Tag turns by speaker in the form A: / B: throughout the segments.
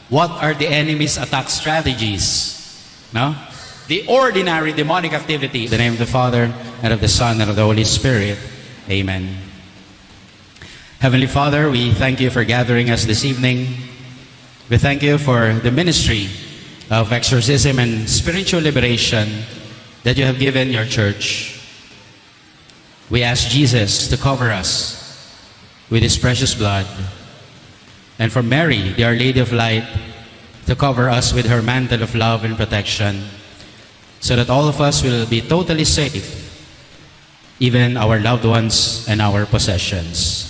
A: What are the enemy's attack strategies? No? The ordinary demonic activity. In the name of the Father, and of the Son, and of the Holy Spirit. Amen. Heavenly Father, we thank you for gathering us this evening. We thank you for the ministry of exorcism and spiritual liberation that you have given your church. We ask Jesus to cover us with his precious blood, and for Mary, the Our Lady of Light, to cover us with her mantle of love and protection, so that all of us will be totally safe, even our loved ones and our possessions.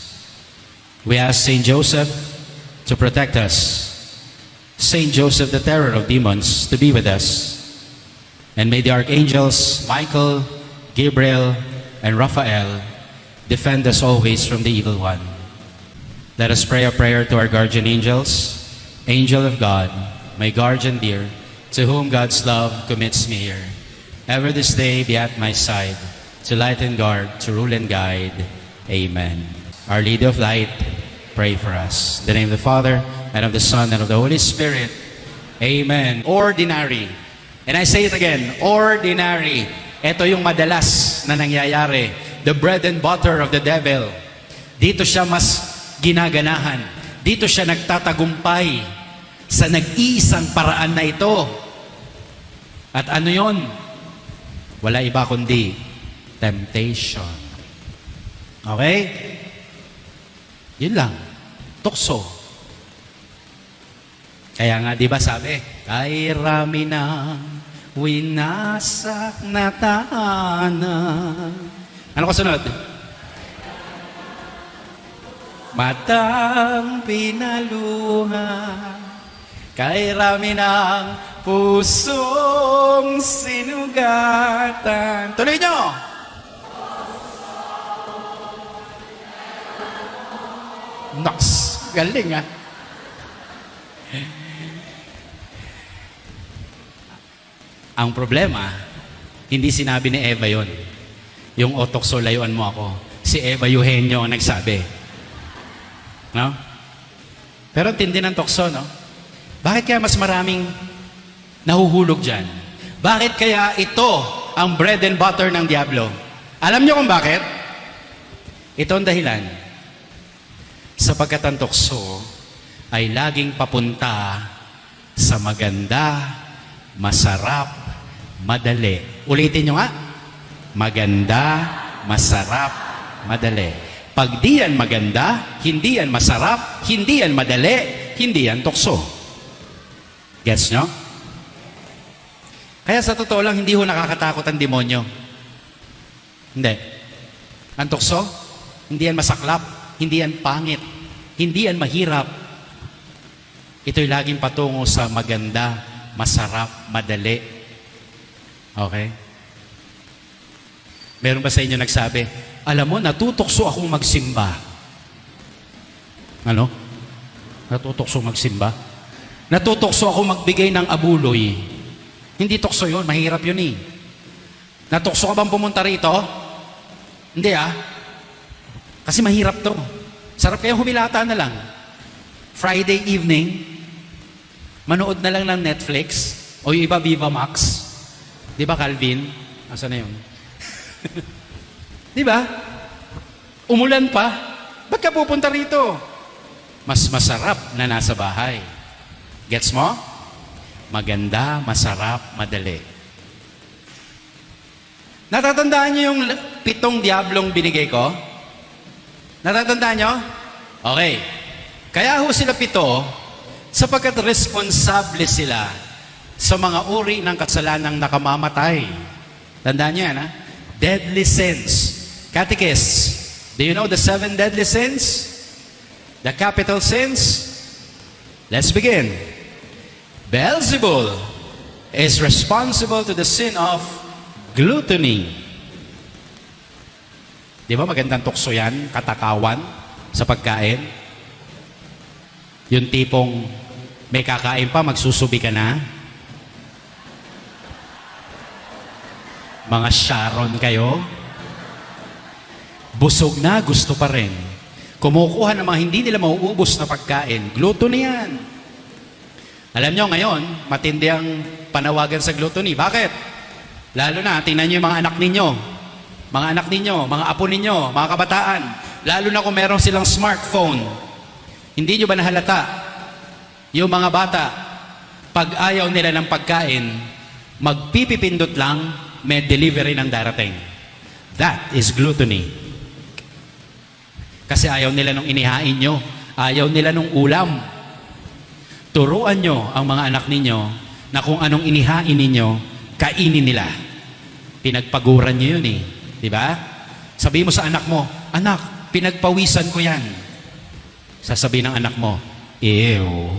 A: We ask Saint Joseph to protect us, Saint Joseph, the terror of demons, to be with us, and may the archangels Michael, Gabriel, and Raphael defend us always from the evil one. Let us pray a prayer to our guardian angels. Angel of God, my guardian dear, to whom God's love commits me here, ever this day be at my side, to light and guard, to rule and guide. Amen. Our Lady of Light, pray for us. In the name of the Father, and of the Son, and of the Holy Spirit. Amen. Ordinary. And I say it again, ordinary. Ito yung madalas na nangyayari. The bread and butter of the devil. Dito siya mas ginaganahan. Dito siya nagtatagumpay sa nag-iisang paraan na ito. At ano yon? Wala iba kundi temptation. Okay? Yun lang. Tukso. Kaya nga, di ba sabi, kay rami ng winasak na tahanan. Ano kasunod? Matang pinaluhan, kay rami ng pusong sinugatan. Tuloy nyo! Nox! Galing, ha? Ang problema, hindi sinabi ni Eva yon. Yung otokso, layuan mo ako. Si Eva Eugenio ang nagsabi. No? Pero tindi ng tukso, no? Bakit kaya mas maraming nahuhulog dyan? Bakit kaya ito ang bread and butter ng Diablo? Alam niyo kung bakit? Ito ang dahilan. Sapagkat ang tukso ay laging papunta sa maganda, masarap, madali. Ulitin nyo nga. Maganda, masarap, madali. Pag di yan maganda, hindi yan masarap, hindi yan madali, hindi yan tukso. Gets nyo? Kaya sa totoo lang, hindi ho nakakatakot ang demonyo. Hindi. Ang tukso, hindi yan masaklap, hindi yan pangit, hindi yan mahirap. Ito'y laging patungo sa maganda, masarap, madali. Okay? Meron ba sa inyo nagsabi, alam mo, natutokso akong magsimba. Ano? Natutokso magsimba? Natutokso ako magbigay ng abuloy. Hindi tukso yun, mahirap yun eh. Natukso ka bang pumunta rito? Hindi ah. Kasi mahirap to. Sarap kaya humilata na lang. Friday evening, manood na lang ng Netflix, o yung iba Viva Max. Di ba Calvin? Asa na yun? Di ba? Umulan pa. Ba't ka pupunta rito? Mas masarap na nasa bahay. Gets mo? Maganda, masarap, madali. Natatandaan niyo yung 7 diablong binigay ko? Natatandaan niyo? Okay. Kaya ho sila 7 sapagkat responsable sila sa mga uri ng kasalanang nakamamatay. Tandaan niyo yan, ha? Deadly sins. Catechist, do you know the 7 deadly sins? The capital sins? Let's begin. Beelzebul is responsible to the sin of gluttony. Di ba magandang tukso yan? Katakawan sa pagkain? Yung tipong may kakain pa, magsusubi ka na? Mga Sharon kayo? Busog na, gusto pa rin. Kumukuha ng mga hindi nila mauubos na pagkain. Gluttony yan. Alam nyo, ngayon, matindi ang panawagan sa gluttony. Bakit? Lalo na, tingnan nyo yung mga anak ninyo. Mga anak ninyo, mga apo ninyo, mga kabataan. Lalo na kung meron silang smartphone. Hindi nyo ba nahalata? Yung mga bata, pag ayaw nila ng pagkain, magpipipindot lang, may delivery ng darating. That is gluttony. Kasi ayaw nila nung inihain nyo. Ayaw nila nung ulam. Turuan nyo ang mga anak ninyo na kung anong inihain ninyo, kainin nila. Pinagpaguran nyo yun eh. Diba? Sabihin mo sa anak mo, anak, pinagpawisan ko yan. Sasabihin ng anak mo, ew,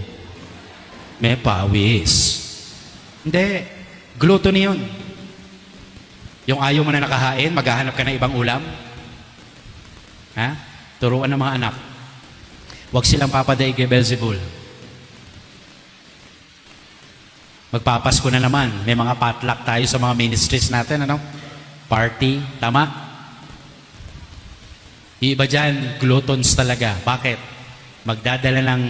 A: may pawis. Hindi, gluttony yun. Yung ayaw mo na nakahain, maghahanap ka ng ibang ulam. Ha? Turuan ng mga anak. Huwag silang papadaig kay Beelzebul. Magpapasko na naman. May mga potluck tayo sa mga ministries natin, ano? Party, tama? Yung iba dyan, gluttons talaga. Bakit? Magdadala ng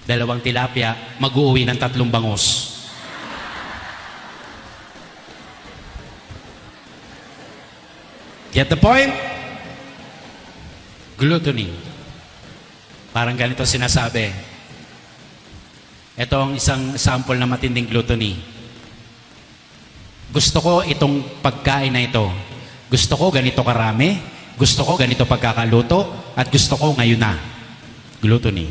A: 2 tilapia, mag-uuwi ng 3 bangus. Get the point? Gluttony. Parang ganito sinasabi. Ito ang isang sample na matinding gluttony. Gusto ko itong pagkain na ito. Gusto ko ganito karami. Gusto ko ganito pagkakaluto. At gusto ko ngayon na. Gluttony.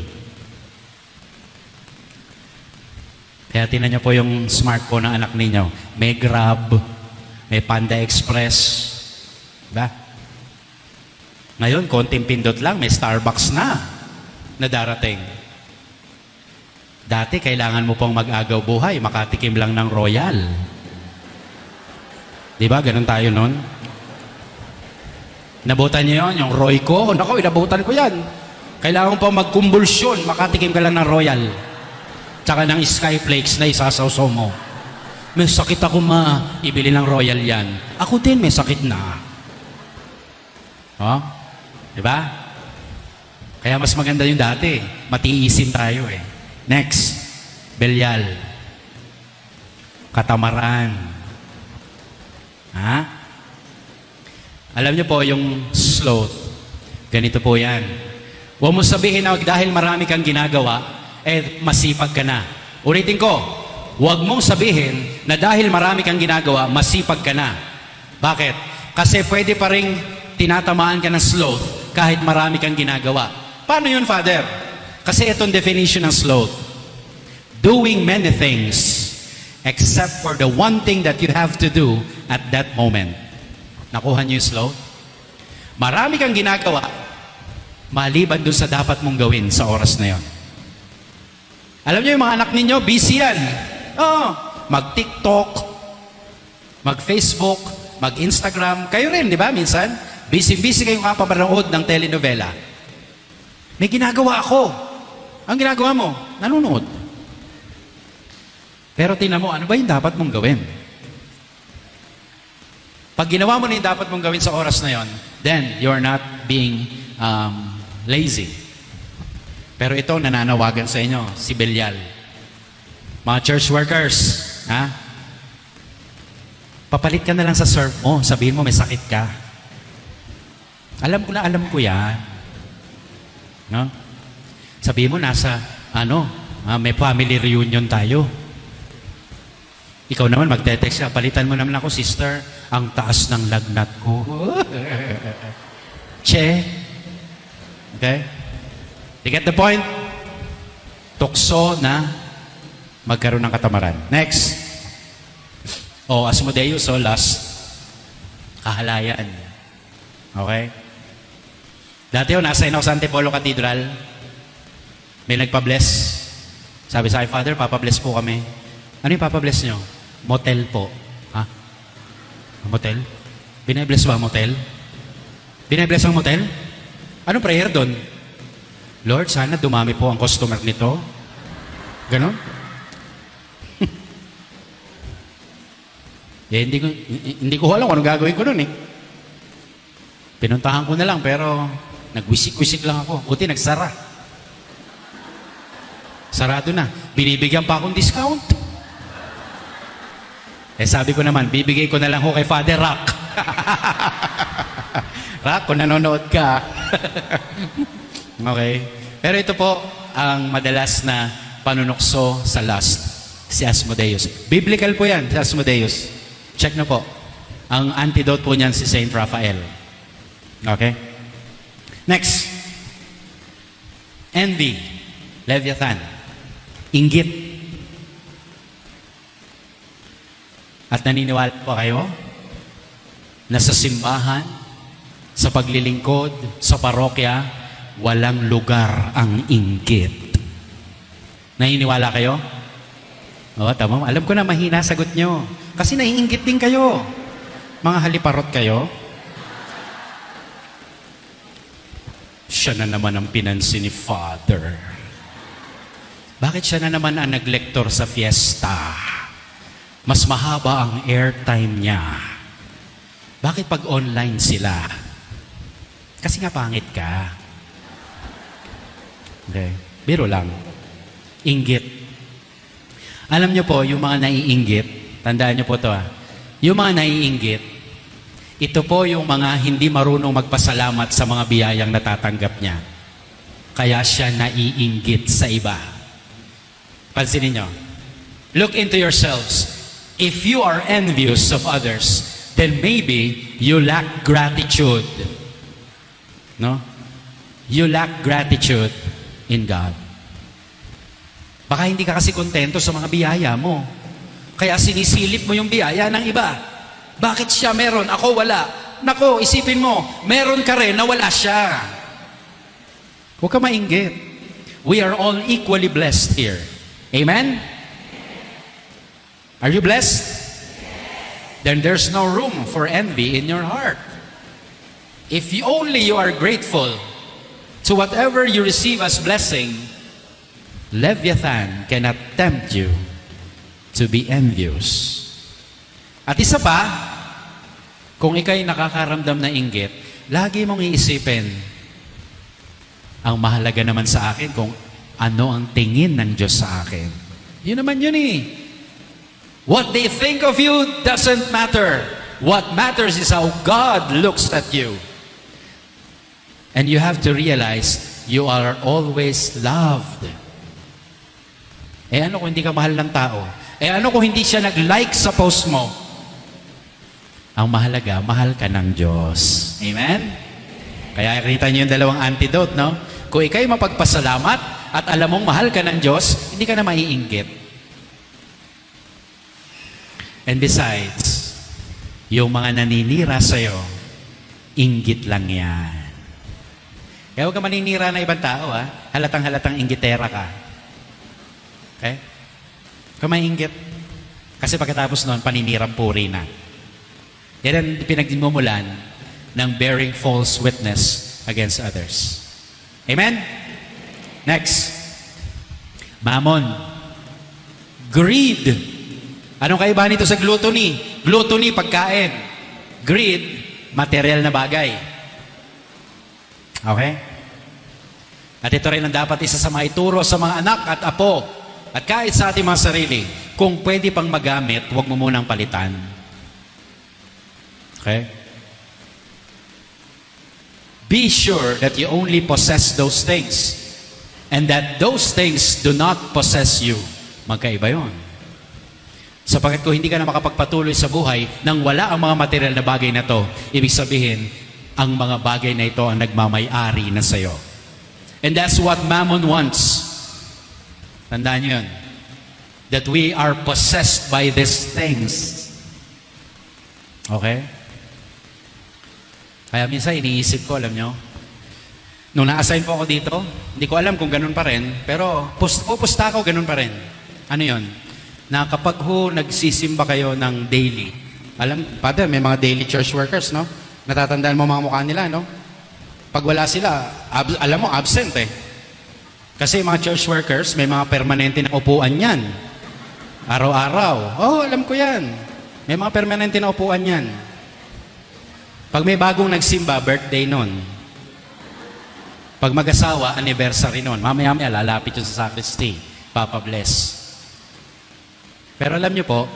A: Kaya tinan niyo po yung smartphone ng anak ninyo. May Grab. May Panda Express. Diba? Ngayon, konting pindot lang. May Starbucks na darating. Dati, kailangan mo pong mag-agaw buhay, makatikim lang ng Royal. Di ba? Ganun tayo nun. Nabutan niyo yun, yung Royco. Naku, inabutan ko yan. Kailangan mo pong magkumbulsyon, makatikim ka lang ng Royal. Tsaka ng Skyflakes na isasawsaw mo. May sakit ako ibili ng Royal yan. Ako din, may sakit na. Oh? Di ba? Kaya mas maganda yung dati. Matiisin tayo eh. Next, Belial. Katamaran. Ha? Alam niyo po, yung sloth, ganito po yan. Huwag mo sabihin na dahil marami kang ginagawa, masipag ka na. Ulitin ko, huwag mong sabihin na dahil marami kang ginagawa, masipag ka na. Bakit? Kasi pwede pa rin tinatamaan ka ng sloth kahit marami kang ginagawa. Paano yun, Father? Kasi itong definition ng sloth. Doing many things except for the one thing that you have to do at that moment. Nakuha niyo yung sloth? Marami kang ginagawa maliban dun sa dapat mong gawin sa oras na yon. Alam niyo yung mga anak ninyo, busy yan. Mag-TikTok, mag-Facebook, mag-Instagram. Kayo rin, di ba? Minsan, busy-busy kayong kapapanood ng telenovela. May ginagawa ako. Ang ginagawa mo, nanonood. Pero tingnan mo, ano ba yung dapat mong gawin? Pag ginawa mo na yung dapat mong gawin sa oras na yon, then you're not being lazy. Pero ito, nananawagan sa inyo, si Belial. Mga church workers, ha? Papalit ka na lang sa serve mo, sabihin mo may sakit ka. Alam ko yan. No? Sabihin mo, may family reunion tayo. Ikaw naman, magte-text ka, palitan mo naman ako, sister, ang taas ng lagnat ko. Che. Okay? You get the point? Tukso na magkaroon ng katamaran. Next. Asmodeus, last. Kahalayan. Okay? Dati nasa ako sa Antipolo Cathedral. May nagpa-bless. Sabi sa akin, Father, papabless po kami. Ano yung papabless nyo? Motel po. Ha? Motel? Binabless ba motel? Binabless ang motel? Anong prayer doon? Lord, sana dumami po ang customer nito. Ganon? Hindi ko alam kung anong gagawin ko doon eh. Pinuntahan ko na lang pero nagwisik-wisik lang ako. Buti nagsara. Sarado na. Binibigyan pa akong discount. Sabi ko naman, bibigay ko na lang ho kay Father Rock. Rock, kung nanonood ka. Okay. Pero ito po, ang madalas na panunukso sa lust, si Asmodeus. Biblical po yan, si Asmodeus. Check na po. Ang antidote po niyan si Saint Raphael. Okay? Next. Envy. Leviathan. Inggit. At naniniwala po kayo na sa simbahan, sa paglilingkod, sa parokya, walang lugar ang inggit. Naniniwala kayo? Oo, tama. Alam ko na mahina sagot nyo. Kasi naiinggit din kayo. Mga haliparot kayo. Siya na naman ang pinansin ni Father. Bakit siya na naman ang naglektor sa fiesta? Mas mahaba ang airtime niya. Bakit pag online sila? Kasi nga pangit ka. Okay. Biro lang. Inggit. Alam niyo po, yung mga naiinggit, tandaan niyo po to yung mga naiinggit, ito po yung mga hindi marunong magpasalamat sa mga biyayang natatanggap niya. Kaya siya naiinggit sa iba. Pansinin niyo. Look into yourselves. If you are envious of others, then maybe you lack gratitude. No? You lack gratitude in God. Baka hindi ka kasi kontento sa mga biyaya mo. Kaya sinisilip mo yung biyaya ng iba. Bakit siya meron? Ako wala. Nako, isipin mo, meron ka rin na wala siya. Huwag ka mainggit. We are all equally blessed here. Amen? Are you blessed? Then there's no room for envy in your heart. If you only you are grateful to whatever you receive as blessing, Leviathan cannot tempt you to be envious. At isa pa, kung ikaw'y nakakaramdam na inggit, lagi mong iisipin, ang mahalaga naman sa akin kung ano ang tingin ng Diyos sa akin. Yun naman yun eh. What they think of you doesn't matter. What matters is how God looks at you. And you have to realize you are always loved. Ano kung hindi ka mahal ng tao? Ano kung hindi siya nag-like sa post mo? Ang mahalaga, mahal ka ng Diyos. Amen? Kaya kita niyo yung dalawang antidote, no? Kung ikaw'y mapagpasalamat at alam mong mahal ka ng Diyos, hindi ka na maiinggit. And besides, yung mga naninira sa'yo, inggit lang yan. Kaya huwag ka maninira na ibang tao, halatang-halatang inggitera ka. Okay? Huwag ka mainggit. Kasi pagkatapos nun, paninirang puri na. Yan ang pinagmumulan ng bearing false witness against others. Amen? Next. Mammon. Greed. Anong kaibahan nito sa gluttony? Gluttony, pagkain. Greed, material na bagay. Okay? At ito rin ang dapat isa sa maituro sa mga anak at apo. At kahit sa ating mga sarili, kung pwede pang magamit, huwag mo munang palitan. Okay? Be sure that you only possess those things and that those things do not possess you. Magkaiba yun. Sapagkat kung hindi ka na makapagpatuloy sa buhay nang wala ang mga material na bagay na to, ibig sabihin, ang mga bagay na ito ang nagmamay-ari na sa'yo. And that's what Mammon wants. Tandaan nyo yun. That we are possessed by these things. Okay? Kaya minsan iniisip ko, alam nyo, nung na-assign po ako dito, hindi ko alam kung ganun pa rin, pero pupusta ako, ganun pa rin. Ano yun? Na kapag nagsisimba kayo ng daily, Father, may mga daily church workers, no? Natatandaan mo mga mukha nila, no? Pag wala sila, alam mo, absent eh. Kasi mga church workers, may mga permanente na upuan yan. Araw-araw. Oh, alam ko yan. May mga permanente na upuan yan. Pag may bagong nagsimba, birthday nun. Pag mag-asawa, anniversary nun. Mamaya-maya, lalapit yun sa sacristy. Papa bless. Pero alam niyo po,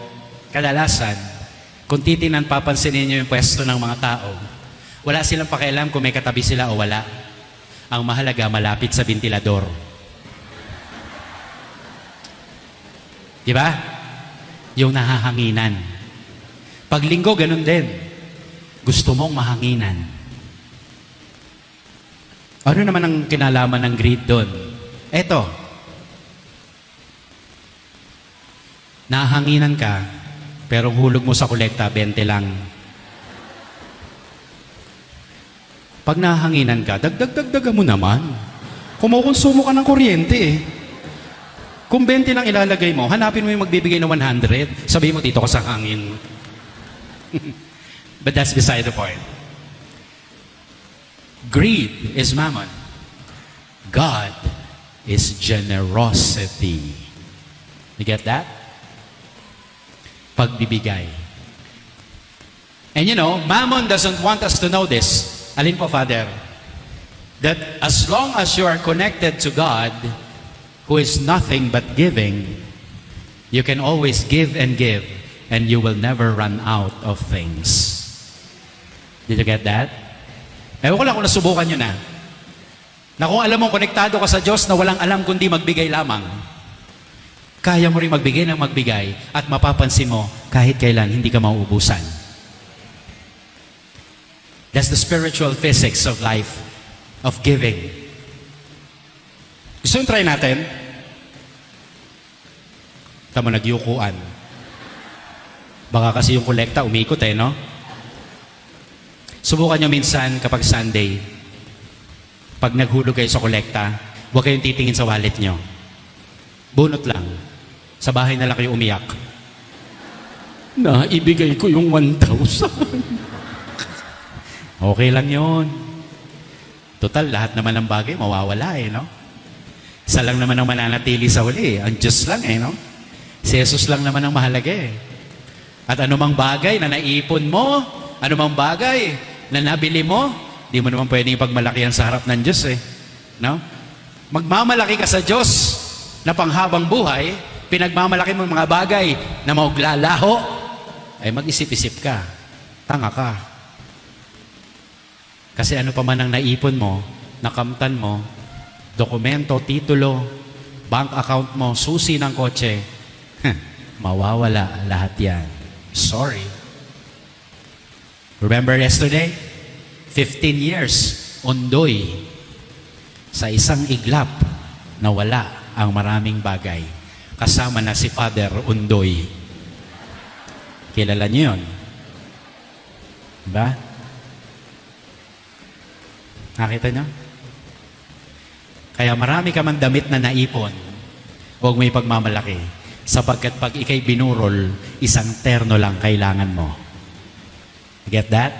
A: kadalasan, kung titinan, papansinin niyo yung pwesto ng mga tao, wala silang pakialam kung may katabi sila o wala. Ang mahalaga, malapit sa ventilador. Di ba? Yung nahahanginan. Pag linggo, ganun din. Gusto mong mahanginan. Ano naman ang kinalaman ng greed doon? Eto. Nahanginan ka, pero hulog mo sa kolekta, 20 lang. Pag nahanginan ka, dagdag-dagdagan mo naman. Kumukonsumo ka ng kuryente eh. Kung 20 lang ilalagay mo, hanapin mo yung magbibigay ng 100. Sabihin mo, dito ka sa hangin. But that's beside the point. Greed is mammon. God is generosity. You get that? Pagbibigay. And you know, mammon doesn't want us to know this. Alin po, Father? That as long as you are connected to God, who is nothing but giving, you can always give, and you will never run out of things. Did you get that? Ewan ko lang kung nasubukan nyo na. Na kung alam mo, konektado ka sa Diyos na walang alam kundi magbigay lamang, kaya mo rin magbigay ng magbigay at mapapansin mo kahit kailan hindi ka mauubusan. That's the spiritual physics of life, of giving. Gusto yung try natin? Tama, nagyukuan. Baka kasi yung kolekta umikot eh, no? Subukan nyo minsan kapag Sunday, pag naghulog kayo sa kolekta, huwag kayong titingin sa wallet nyo. Bunot lang. Sa bahay na lang kayo umiyak. Naibigay ko yung 1,000. Okay lang yun. Total, lahat naman ng bagay mawawala eh, no? Isa lang naman ang mananatili sa huli. Ang Diyos lang eh, no? Si Jesus lang naman ang mahalaga eh. At anumang bagay na naipon mo, anumang bagay na nabili mo, di mo naman pwedeng ipagmalakihan sa harap ng Diyos eh. No? Magmamalaki ka sa Diyos na panghabang buhay, pinagmamalaki mo mga bagay na mauglalaho, ay mag-isip-isip ka. Tanga ka. Kasi ano pa man ang naipon mo, nakamtan mo, dokumento, titulo, bank account mo, susi ng kotse, mawawala lahat yan. Sorry. Remember yesterday? 15 years, undoy, sa isang iglap, nawala ang maraming bagay. Kasama na si Father Undoy. Kilala niyo yun? Diba? Nakita niyo? Kaya marami ka man damit na naipon, huwag mo ipagmamalaki. Sapagkat pag ikay binurol, isang terno lang kailangan mo. Get that?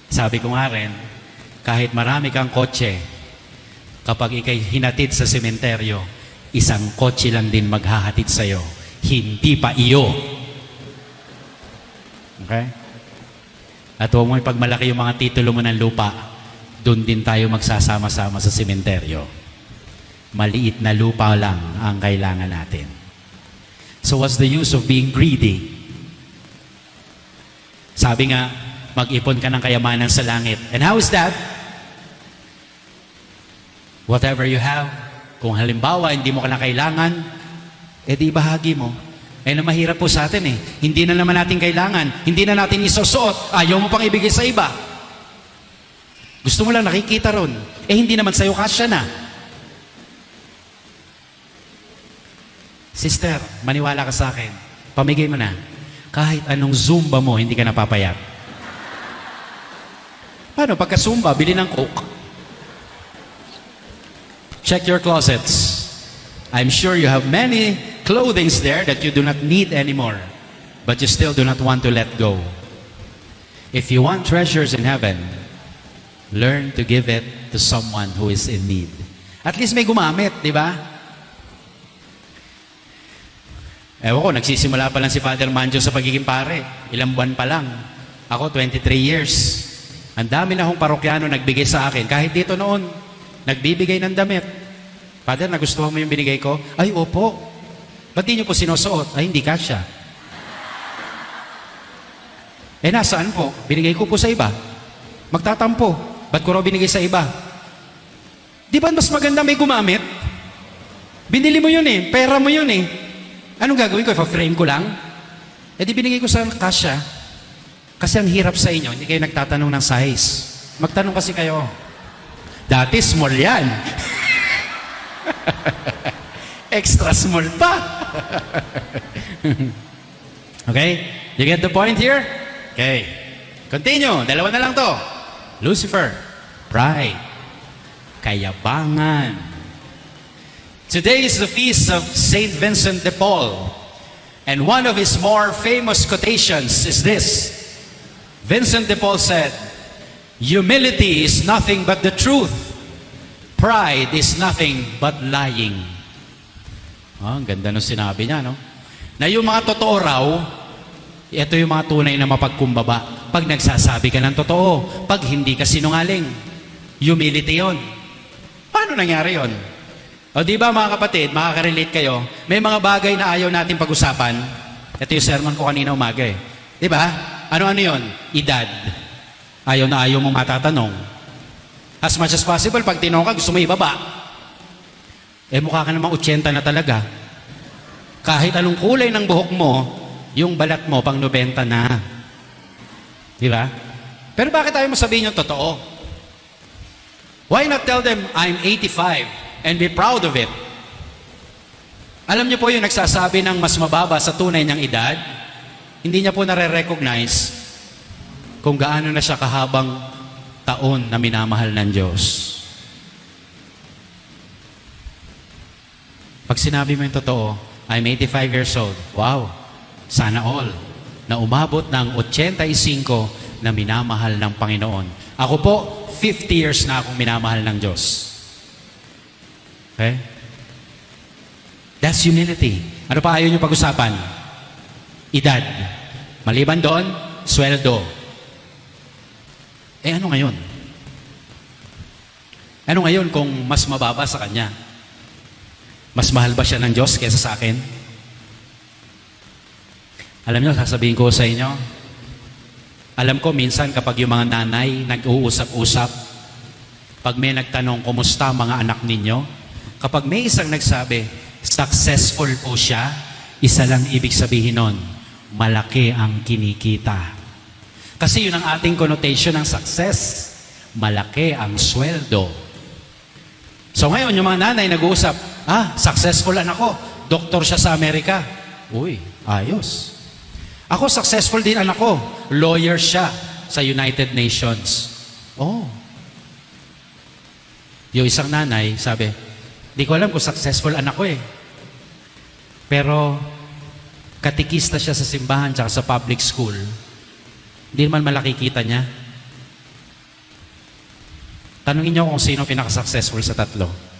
A: Sabi ko nga rin, kahit marami kang kotse, kapag ikay hinatid sa sementeryo, isang kotse lang din maghahatid sa'yo. Hindi pa iyo. Okay? At huwag mo ipagmalaki yung mga titulo mo ng lupa. Doon din tayo magsasama-sama sa sementeryo. Maliit na lupa lang ang kailangan natin. So what's the use of being greedy? Sabi nga, mag-ipon ka ng kayamanan sa langit. And how is that? Whatever you have, kung halimbawa hindi mo ka na kailangan, edi bahagi mo. Eh na mahirap po sa atin eh. Hindi na naman natin kailangan. Hindi na natin isusuot. Ayaw mo pang ibigay sa iba. Gusto mo lang nakikita ron. Eh hindi naman sa'yo kasya na. Sister, maniwala ka sa akin. Pamigay mo na. Kahit anong Zumba mo, hindi ka napapayat. Paano? Pagka Zumba, bili ng Coke. Check your closets. I'm sure you have many clothings there that you do not need anymore. But you still do not want to let go. If you want treasures in heaven, learn to give it to someone who is in need. At least may gumamit, di ba? Ewan ko, nagsisimula pa lang si Father Manjo sa pagiging pare. Ilang buwan pa lang. Ako, 23 years. Ang dami na akong parokyano nagbigay sa akin. Kahit dito noon, nagbibigay ng damit. Father, nagustuhan mo yung binigay ko? Ay, opo. Ba't di niyo po sinusuot? Ay, hindi kasya. Nasaan po? Binigay ko po sa iba. Magtatampo. Ba't ko raw binigay sa iba? Di ba mas maganda may gumamit? Binili mo yun eh. Pera mo yun eh. Anong gagawin ko? Ipa-frame ko lang? Di binigay ko sa kasya. Kasi ang hirap sa inyo, hindi kayo nagtatanong ng size. Magtanong kasi kayo. Dati small yan. Extra small pa. Okay? You get the point here? Okay. Continue. Dalawa na lang to. Lucifer. Pride. Kayabangan. Today is the feast of Saint Vincent de Paul. And one of his more famous quotations is this. Vincent de Paul said, "Humility is nothing but the truth. Pride is nothing but lying." Ang ganda nung sinabi niya, no? Na yung mga totoo raw, ito yung mga tunay na mapagkumbaba. Pag nagsasabi ka ng totoo, pag hindi ka sinungaling. Humility yon. Paano nangyari yon? O di ba mga kapatid, makaka-relate kayo, may mga bagay na ayaw natin pag-usapan. Ito yung sermon ko kanina umaga eh. Di ba? Ano-ano yon? Edad. Ayaw na ayaw mong matatanong. As much as possible, pag tinong ka, gusto mo ibaba. Mukha ka namang 80 na talaga. Kahit anong kulay ng buhok mo, yung balat mo, pang 90 na. Di ba? Pero bakit tayo masabihin yung totoo? Why not tell them, I'm 85 and be proud of it? Alam niyo po yung nagsasabi ng mas mababa sa tunay niyang edad, hindi niya po nare-recognize kung gaano na siya kahabang taon na minamahal ng Diyos. Pag sinabi mo yung totoo, I'm 85 years old. Wow, sana all. Na umabot ng 85 na minamahal ng Panginoon. Ako po, 50 years na akong minamahal ng Diyos. Okay? That's humility. Ano pa ayaw niyo pag-usapan? Edad. Maliban doon, sweldo. Ano ngayon? Ano ngayon kung mas mababa sa kanya? Mas mahal ba siya ng Diyos kaysa sa akin? Alam niyo, sasabihin ko sa inyo, alam ko minsan kapag yung mga nanay nag-uusap-usap, pag may nagtanong, kumusta mga anak ninyo? Kapag may isang nagsabi, successful po siya, isa lang ibig sabihin nun, malaki ang kinikita. Kasi yun ang ating connotation ng success. Malaki ang sweldo. So ngayon, yung mga nanay nag-uusap, successful anak ko, doktor siya sa Amerika. Uy, ayos. Ako, successful din anak ko, lawyer siya sa United Nations. Oh. Yung isang nanay, sabi, di ko alam kung successful anak ko eh. Pero, katikista siya sa simbahan tsaka sa public school, hindi naman malaki kita niya. Tanungin niyo kung sino pinaka-successful sa tatlo.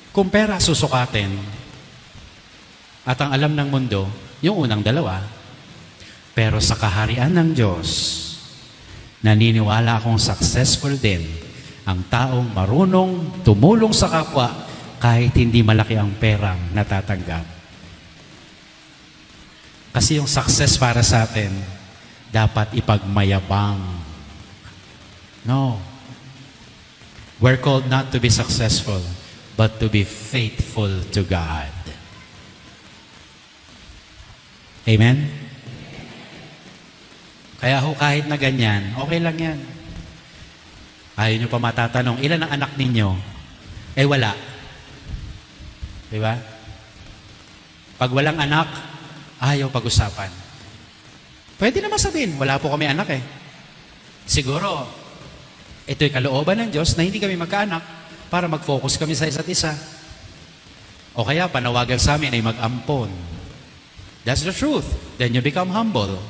A: Kung pera susukatin, at ang alam ng mundo, yung unang dalawa, pero sa kaharian ng Diyos, naniniwala akong successful din ang taong marunong tumulong sa kapwa kahit hindi malaki ang perang natatanggap. Kasi yung success para sa atin, dapat ipagmayabang. No. We're called not to be successful, but to be faithful to God. Amen? Kaya ho, kahit na ganyan, okay lang yan. Ayaw nyo pa matatanong, ilan ang anak ninyo? Wala. Diba? Pag walang anak, ayaw pag-usapan. Pwede naman sabihin, wala po kami anak eh. Siguro, ito'y kalooban ng Diyos na hindi kami magkaanak para mag-focus kami sa isa't isa. O kaya, panawagan sa amin ay mag-ampon. That's the truth. Then you become humble.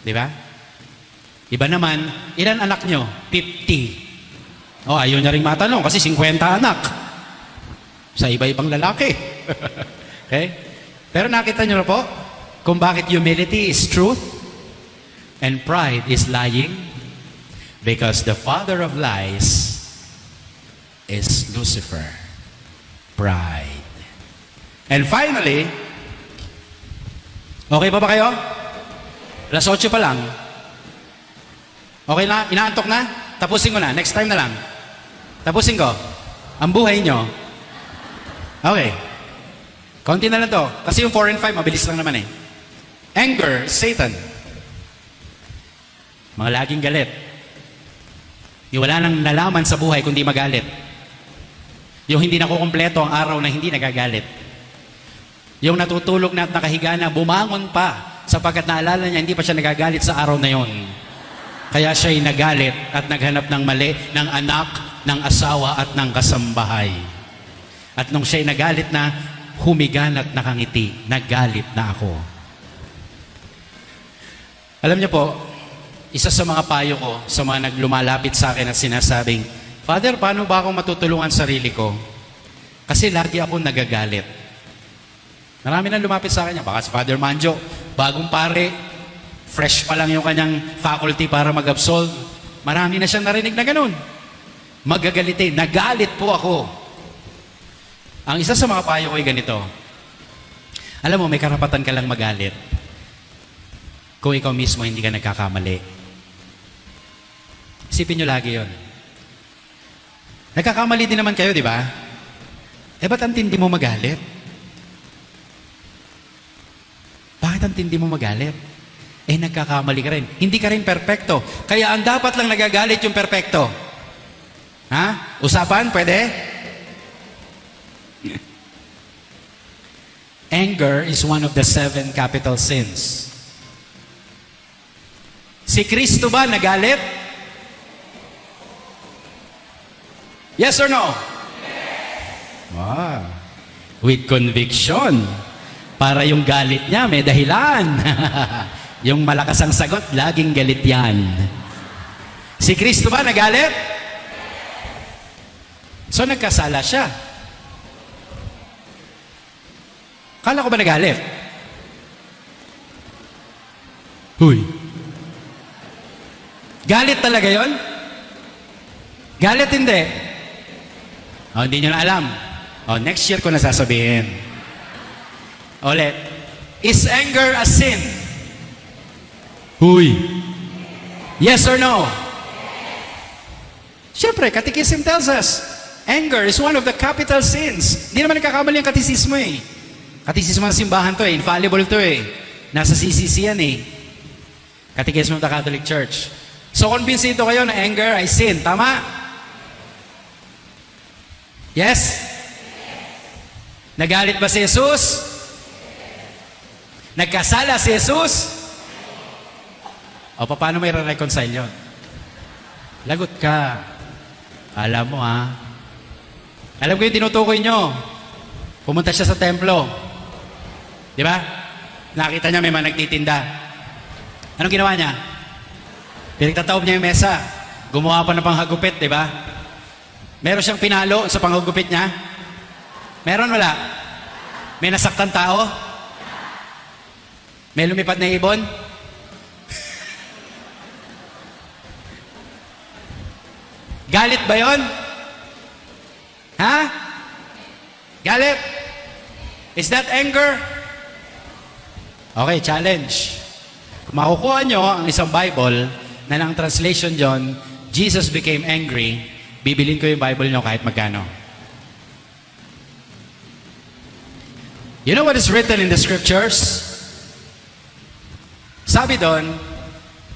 A: Diba? Iba naman, ilan anak nyo? 50. Ayaw niya rin matanong kasi 50 anak. Sa iba-ibang lalaki. Okay? Pero nakita niyo na po kung bakit humility is truth and pride is lying? Because the father of lies is Lucifer. Pride. And finally, okay pa ba kayo? Alas 8 pa lang. Okay na? Inaantok na? Tapusin ko na. Next time na lang. Tapusin ko. Ang buhay nyo. Okay. Konti na lang to. Kasi yung 4 and 5, mabilis lang naman eh. Anger, Satan. Mga laging galit. Yung wala nang nalaman sa buhay kundi magalit. Yung hindi nakukumpleto ang araw na hindi nagagalit. Yung natutulog na at nakahiga na, bumangon pa sapagkat naalala niya hindi pa siya nagagalit sa araw na yon. Kaya siya'y nagalit at naghanap ng mali ng anak, ng asawa at ng kasambahay. At nung siya'y nagalit na, humigan at nakangiti, nagalit na ako. Alam niyo po, isa sa mga payo ko sa mga naglumalapit sa akin at sinasabing, Father, paano ba ako matutulungan sarili ko? Kasi lagi ako nagagalit. Marami na lumapit sa akin niya. Baka si Father Manjo, bagong pare, fresh pa lang yung kanyang faculty para mag-absolve. Marami na siyang narinig na ganun. Magagalitin. Nagalit po ako. Ang isa sa mga payo ko ay ganito. Alam mo, may karapatan ka lang magalit kung ikaw mismo hindi ka nagkakamali. Isipin nyo lagi yon. Nagkakamali din naman kayo, di ba? Ba't ang tindi mo magalit? Bakit ang tindi mo magalit? Nagkakamali ka rin. Hindi ka rin perpekto. Kaya ang dapat lang nagagalit yung perpekto. Ha? Usapan? Pwede? Anger is one of the 7 capital sins. Si Kristo ba nagalit? Yes or no? Yes. With conviction. Para yung galit niya, may dahilan. Yung malakas ang sagot, laging galit yan. Si Kristo ba nagalit? So nagkasala siya. Kala ko ba nagalit? Huy. Galit talaga yon? Galit hindi? Hindi nyo na alam. Next year ko na sasabihin. Ulit. Is anger a sin? Huy. Yes or no? Siyempre, Catechism tells us, anger is one of the capital sins. Hindi naman nagkakamali ang katisismo eh. Katisismo ng simbahan to eh. Infallible to eh. Nasa CCC yan eh. Catechism of the Catholic Church. So, konbinsito kayo na anger ay sin. Tama? Yes? Nagalit ba si Jesus? Nagkasala si Jesus? O paano may re-reconcile yun? Lagot ka. Alam mo ha. Alam ko yung tinutukoy nyo. Pumunta siya sa templo. Di ba? Nakita niya may mga nagtitinda. Anong ginawa niya? Pinagtataob niya yung mesa. Gumawa pa ng panghagupit, di ba? Meron siyang pinalo sa panghagupit niya? Meron wala? May nasaktan tao? May lumipad na ibon? Galit ba yon? Ha? Galit? Is that anger? Okay, challenge. Kung makukuha nyo ang isang Bible na ng translation dyan, Jesus became angry, bibilin ko yung Bible nyo kahit magkano. You know what is written in the scriptures? Sabi doon,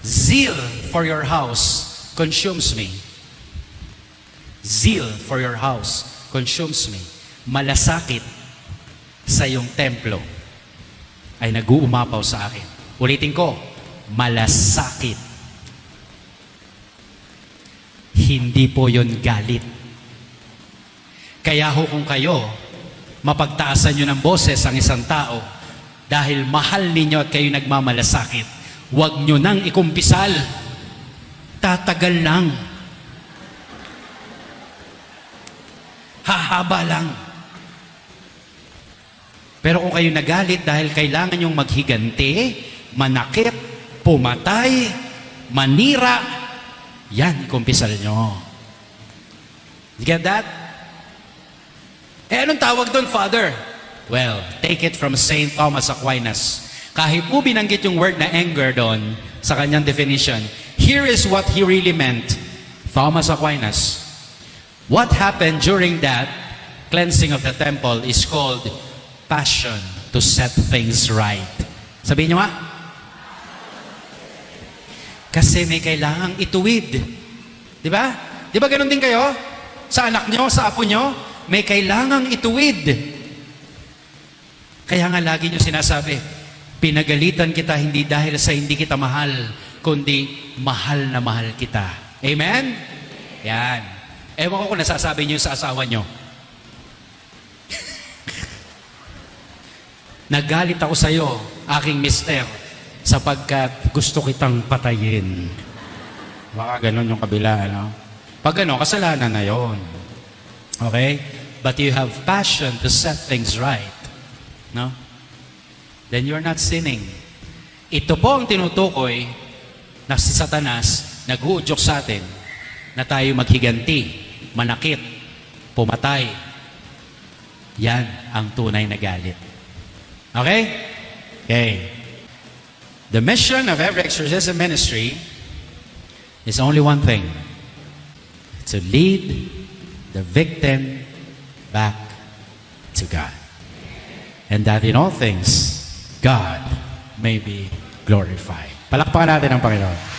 A: zeal for your house consumes me. Zeal for your house consumes me. Malasakit sa iyong templo ay nag-uumapaw sa akin. Ulitin ko, malasakit. Hindi po yun galit. Kaya ho kung kayo, mapagtaasan nyo ng boses ang isang tao dahil mahal ninyo at kayo nagmamalasakit, huwag nyo nang ikumpisal. Tatagal lang. Hahaba lang. Pero kung kayo nagalit dahil kailangan nyong maghiganti, manakit, pumatay, manira, yan, ikumpisal nyo. You get that? anong tawag doon, Father? Well, take it from St. Thomas Aquinas. Kahit po binanggit yung word na anger doon sa kanyang definition, here is what he really meant. Thomas Aquinas. What happened during that cleansing of the temple is called passion to set things right. Sabihin nyo nga. Kasi may kailangang ituwid. Di ba? Di ba ganun din kayo? Sa anak nyo, sa apo nyo, may kailangang ituwid. Kaya nga lagi nyo sinasabi, pinagalitan kita hindi dahil sa hindi kita mahal, kundi mahal na mahal kita. Amen? Yan. Ewan ko kung nasasabi nyo sa asawa nyo. Nagalit ako sa iyo, aking mister, sapagkat gusto kitang patayin. Baka ganun yung kabila, ano? Pag ano, kasalanan na yon. Okay? But you have passion to set things right. No? Then you're not sinning. Ito po ang tinutukoy na si Satanas nag-uudyok sa atin na tayo maghiganti, manakit, pumatay. Yan ang tunay na galit. Okay? Okay. The mission of every exorcism ministry is only one thing. To lead the victim back to God. And that in all things, God may be glorified. Palakpakan natin ang Panginoon.